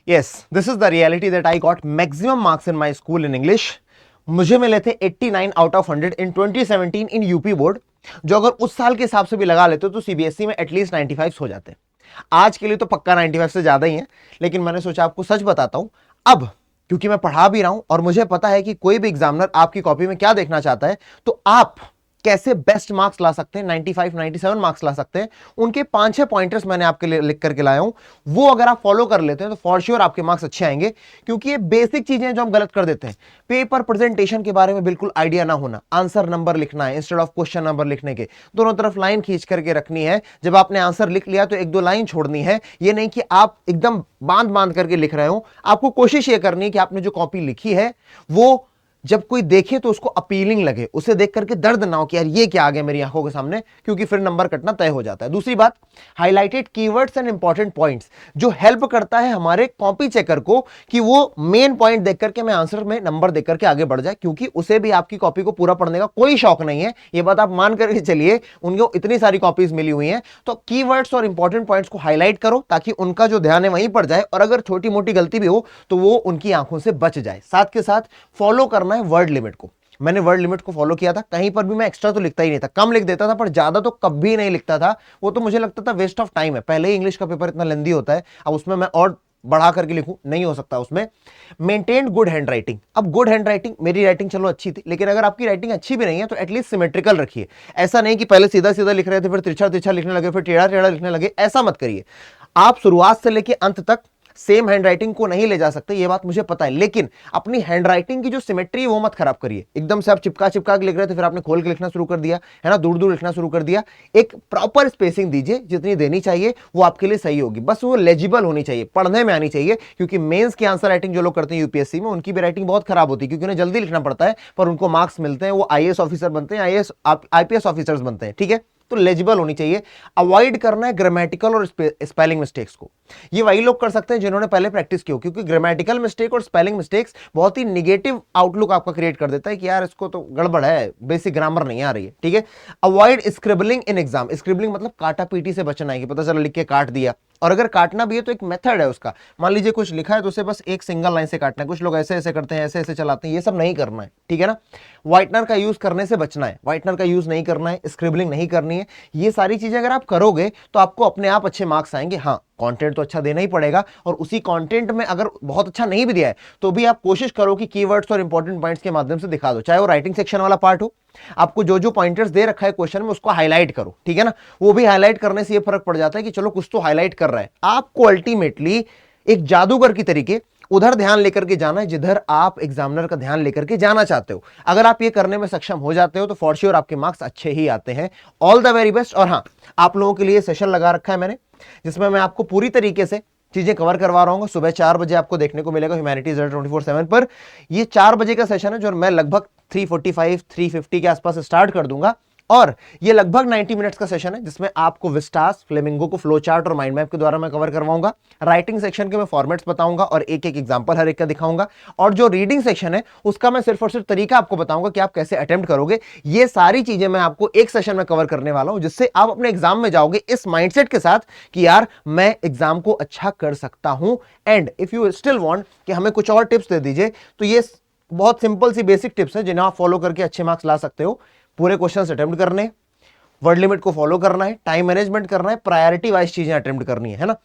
Yes, this is the reality that I got maximum marks in my school in English. मुझे मिले थे 89 out of 100 in 2017 in UP board, जो अगर उस साल के हिसाब से भी लगा लेते तो सीबीएसई में एटलीस्ट 95 हो जाते। आज के लिए तो पक्का 95 से ज्यादा ही है, लेकिन मैंने सोचा आपको सच बताता हूं अब, क्योंकि मैं पढ़ा भी रहा हूं और मुझे पता है कि कोई भी एग्जामिनर आपकी कॉपी में क्या देखना चाहता है, तो आप कैसे बेस्ट मार्क्स ला सकते हैं, 95 97 मार्क्स ला सकते हैं। उनके 5-6 पॉइंटर्स मैंने आपके लिए लिख करके लाया हूं, वो अगर आप फॉलो कर लेते हैं तो फॉर श्योर आपके मार्क्स अच्छे आएंगे। क्योंकि ये बेसिक चीजें हैं जो हम गलत कर देते हैं। पेपर प्रेजेंटेशन के बारे में बिल्कुल आइडिया ना होना, आंसर नंबर लिखना है इंस्टेड ऑफ क्वेश्चन नंबर लिखने के, दोनों तरफ लाइन खींच करके रखनी है। जब आपने आंसर लिख लिया तो 1-2 लाइन छोड़नी है, ये नहीं कि आप एकदम बांध बांध करके लिख रहे हो। आपको कोशिश ये करनी है कि आपने जो कॉपी लिखी है वो जब कोई देखे तो उसको अपीलिंग लगे, उसे देख करके दर्द ना हो कि यार ये क्या आ गया मेरी आंखों के सामने, क्योंकि फिर नंबर कटना तय हो जाता है। दूसरी बात, highlighted keywords and important points, जो हेल्प करता है हमारे कॉपी चेकर को कि वो मेन पॉइंट देख करके मैं आंसर में नंबर देख करके आगे बढ़ जाए, क्योंकि उसे भी आपकी कॉपी को पूरा पढ़ने का कोई शौक नहीं है। ये बात आप मान करके चलिए, उनको इतनी सारी कॉपीज मिली हुई हैं। तो कीवर्ड्स और इंपॉर्टेंट पॉइंट्स को हाईलाइट करो ताकि उनका जो ध्यान है वहीं पर जाए, और अगर छोटी मोटी गलती भी हो तो वो उनकी आंखों से बच जाए। साथ के साथ फॉलो करना है वर्ड लिमिट को। मैंने वर्ड लिमिट को फॉलो किया था, कहीं पर भी मैं एक्स्ट्रा तो लिखता ही नहीं था, कम लिख देता था, पर ज्यादा तो कभी नहीं लिखता था। वो तो मुझे लगता था वेस्ट ऑफ टाइम है, पहले ही इंग्लिश का पेपर इतना लेंदी होता है, अब उसमें मैं और बढ़ा करके लिखूं, नहीं हो सकता उसमें। Maintain good hand writing. अब गुड हैंड राइटिंग, मेरी राइटिंग चलो अच्छी थी, लेकिन अगर आपकी राइटिंग अच्छी भी नहीं है तो एटलीस्ट सिमेट्रिकल रखिए। ऐसा नहीं कि पहले सीधा सीधा लिख रहे थे, फिर तिरछा तिरछा लिखने लगे, फिर टेढ़ा टेढ़ा लिखने लगे, ऐसा मत करिए। आप शुरुआत से लेकर अंत तक सेम हैंडराइटिंग को नहीं ले जा सकते, ये बात मुझे पता है, लेकिन अपनी हैंडराइटिंग की जो सिमेट्री है वो मत खराब करिए। एकदम से आप चिपका चिपका के लिख रहे थे, फिर आपने खोल के लिखना शुरू कर दिया है ना, दूर दूर लिखना शुरू कर दिया। एक प्रॉपर स्पेसिंग दीजिए, जितनी देनी चाहिए वो आपके लिए सही होगी, बस वो लेजिबल होनी चाहिए, पढ़ने में आनी चाहिए। क्योंकि मेंस की आंसर राइटिंग जो लोग करते हैं यूपीएससी में, उनकी भी राइटिंग बहुत खराब होती है, क्योंकि उन्हें जल्दी लिखना पड़ता है, पर उनको मार्क्स मिलते हैं, वो आईएएस ऑफिसर बनते हैं, आईपीएस ऑफिसर्स बनते हैं। ठीक है, तो लेजिबल होनी चाहिए। अवॉइड करना है ग्रामेटिकल और स्पेलिंग मिस्टेक्स को। ये वही लोग कर सकते हैं जिन्होंने पहले प्रैक्टिस की हो, क्योंकि ग्रामेटिकल मिस्टेक और स्पेलिंग मिस्टेक्स बहुत ही निगेटिव आउटलुक आपका क्रिएट कर देता है कि यार इसको तो गड़बड़ है, बेसिक ग्रामर नहीं आ रही है। ठीक है, avoid scribbling in exam. Scribbling मतलब काटा पीटी से बचना है कि पता चला लिख के काट दिया, और अगर काटना भी है तो एक मेथड है उसका। मान लीजिए कुछ लिखा है तो उसे बस एक सिंगल लाइन से काटना है, कुछ लोग ऐसे ऐसे करते हैं, ऐसे ऐसे चलाते हैं, ये सब नहीं करना है। ठीक है ना, व्हाइटनर का यूज करने से बचना है, व्हाइटनर का यूज नहीं करना है, स्क्रिबलिंग नहीं करनी है। ये सारी चीजें अगर आप करोगे तो आपको अपने आप अच्छे मार्क्स आएंगे। हाँ, कंटेंट तो अच्छा देना ही पड़ेगा, और उसी कंटेंट में अगर बहुत अच्छा नहीं भी दिया है तो भी आप कोशिश करो कि कीवर्ड्स और इंपॉर्टेंट पॉइंट्स के माध्यम से दिखा दो, चाहे वो राइटिंग सेक्शन वाला पार्ट हो। आपको जो जो पॉइंटर्स दे रखा है क्वेश्चन में उसको हाईलाइट करो। ठीक है ना, वो भी हाईलाइट करने से ये फर्क पड़ जाता है कि चलो कुछ तो हाईलाइट कर रहा है। आपको अल्टीमेटली एक जादूगर की तरीके उधर ध्यान लेकर के जाना है जिधर आप एग्जामिनर का ध्यान लेकर के जाना चाहते हो। अगर आप ये करने में सक्षम हो जाते हो तो फॉर श्योर आपके मार्क्स अच्छे ही आते हैं। All the very best. और हाँ, आप लोगों के लिए सेशन लगा रखा है मैंने, जिसमें मैं आपको पूरी तरीके से चीजें कवर करवा रहा हूं। सुबह 4 बजे आपको देखने को मिलेगा ह्यूमैनिटीज 24/7 पर। ये 4 बजे का सेशन है जो मैं लगभग 3:45 3:50 के आसपास स्टार्ट कर दूंगा, और ये लगभग 90 मिनट्स का सेशन है जिसमें आपको विस्टास, फ्लेमिंगो को फ्लो चार्ट और माइंड मैप के द्वारा मैं कवर करवाऊंगा। राइटिंग सेक्शन के मैं फॉर्मेट्स बताऊंगा और एक एक एग्जांपल हर एक का दिखाऊंगा, और जो रीडिंग सेक्शन है उसका मैं सिर्फ और सिर्फ तरीका आपको बताऊंगा कि आप कैसे अटेम्प्ट करोगे। ये सारी चीजें मैं आपको एक सेशन में कवर करने वाला हूं, जिससे आप अपने एग्जाम में जाओगे इस माइंडसेट के साथ कि यार मैं एग्जाम को अच्छा कर सकता हूं। And if you still want कि हमें कुछ और टिप्स दे दीजिए, तो ये बहुत सिंपल सी बेसिक टिप्स है जिन्हें आप फॉलो करके अच्छे मार्क्स ला सकते हो। पूरे क्वेश्चंस अटेम्प्ट करने, वर्ड लिमिट को फॉलो करना है, टाइम मैनेजमेंट करना है, प्रायोरिटी वाइज चीजें अटेम्प्ट करनी है ना।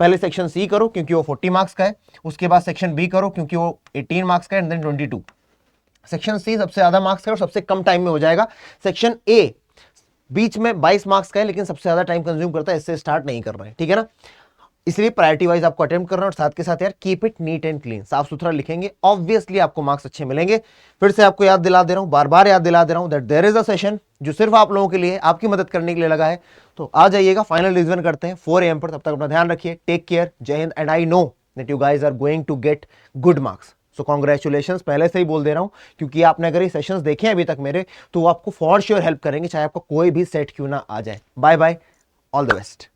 पहले सेक्शन सी करो क्योंकि वो 40 मार्क्स का है, उसके बाद सेक्शन बी करो क्योंकि वो 18 मार्क्स का है, एंड देन 22। सेक्शन सी सबसे ज्यादा मार्क्स का है और सबसे कम टाइम में हो जाएगा। सेक्शन ए बीच में 22 मार्क्स का है लेकिन सबसे ज्यादा टाइम कंज्यूम करता है, इससे स्टार्ट नहीं करना है। ठीक है ना, इसलिए प्रायोरिटी वाइज आपको अटेम्प्ट करना, और साथ के साथ यार keep it neat and clean, साफ सुथरा लिखेंगे, ऑब्वियसली आपको मार्क्स अच्छे मिलेंगे। फिर से आपको याद दिला दे रहा हूं, बार बार याद दिला दे रहा हूं that there is a session जो सिर्फ आप लोगों के लिए, आपकी मदद करने के लिए लगा है। तो आ जाइएगा, फाइनल रिवीजन करते हैं 4 AM पर। तब तक अपना ध्यान रखिए, टेक केयर, जय Hind. And I know that you guys are going to get good marks, so congratulation पहले से ही बोल दे रहा हूं, क्योंकि आपने अगर ये सेशंस देखे अभी तक मेरे, तो वो आपको फॉर श्योर हेल्प करेंगे, चाहे आपका कोई भी सेट क्यों ना आ जाए। Bye bye, all the best.